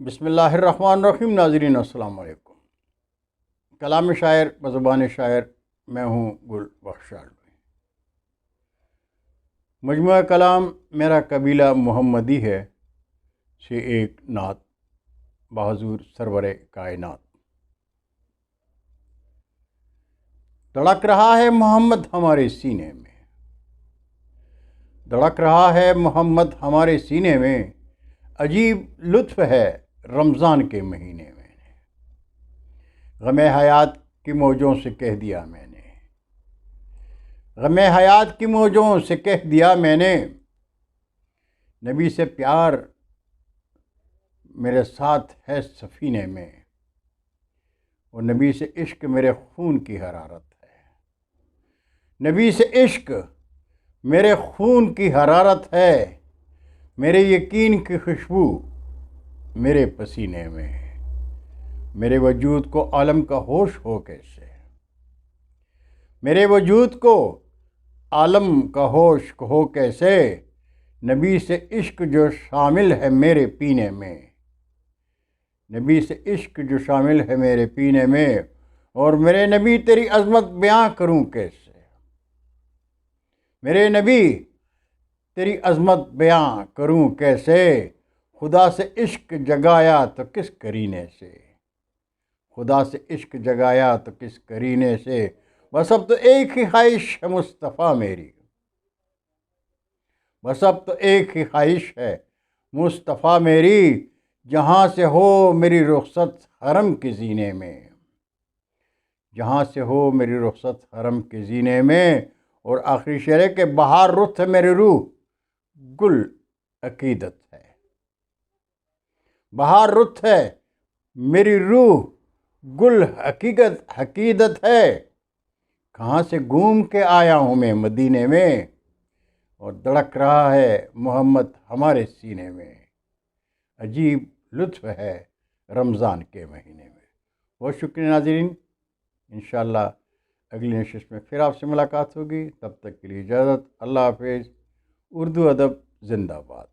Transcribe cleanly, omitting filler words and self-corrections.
بسم اللہ الرحمن الرحیم۔ ناظرین السلام علیکم۔ کلام شاعر بزبان شاعر، میں ہوں گل بخشال۔ مجموعہ کلام میرا قبیلہ محمدی ہے سے ایک نعت بحضور سرور کائنات۔ دھڑک رہا ہے محمد ہمارے سینے میں، دھڑک رہا ہے محمد ہمارے سینے میں، عجیب لطف ہے رمضان کے مہینے میں۔ غم حیات کی موجوں سے کہہ دیا میں نے، غم حیات کی موجوں سے کہہ دیا میں نے، نبی سے پیار میرے ساتھ ہے سفینے میں، اور نبی سے عشق میرے خون کی حرارت ہے، نبی سے عشق میرے خون کی حرارت ہے، میرے یقین کی خوشبو میرے پسینے میں، میرے وجود کو عالم کا ہوش ہو کیسے، میرے وجود کو عالم کا ہوش ہو کیسے، نبی سے عشق جو شامل ہے میرے پینے میں، نبی سے عشق جو شامل ہے میرے پینے میں، اور میرے نبی تیری عظمت بیاں کروں کیسے، میرے نبی تیری عظمت بیاں کروں کیسے، خدا سے عشق جگایا تو کس کرینے سے، خدا سے عشق جگایا تو کس کرینے سے، بس اب تو ایک ہی خواہش ہے مصطفیٰ میری، بس اب تو ایک ہی خواہش ہے مصطفیٰ میری، جہاں سے ہو میری رخصت حرم کے زینے میں، جہاں سے ہو میری رخصت حرم کے زینے میں، اور آخری شعر ہے کہ بہار رخ ہے میری روح گل عقیدت ہے، بہار رخ ہے میری روح گل حقیقت ہے، کہاں سے گھوم کے آیا ہوں میں مدینے میں، اور دھڑک رہا ہے محمد ہمارے سینے میں، عجیب لطف ہے رمضان کے مہینے میں۔ بہت شکریہ ناظرین، انشاءاللہ اگلی نشست میں پھر آپ سے ملاقات ہوگی، تب تک کے لیے اجازت، اللہ حافظ۔ اردو ادب زندہ باد۔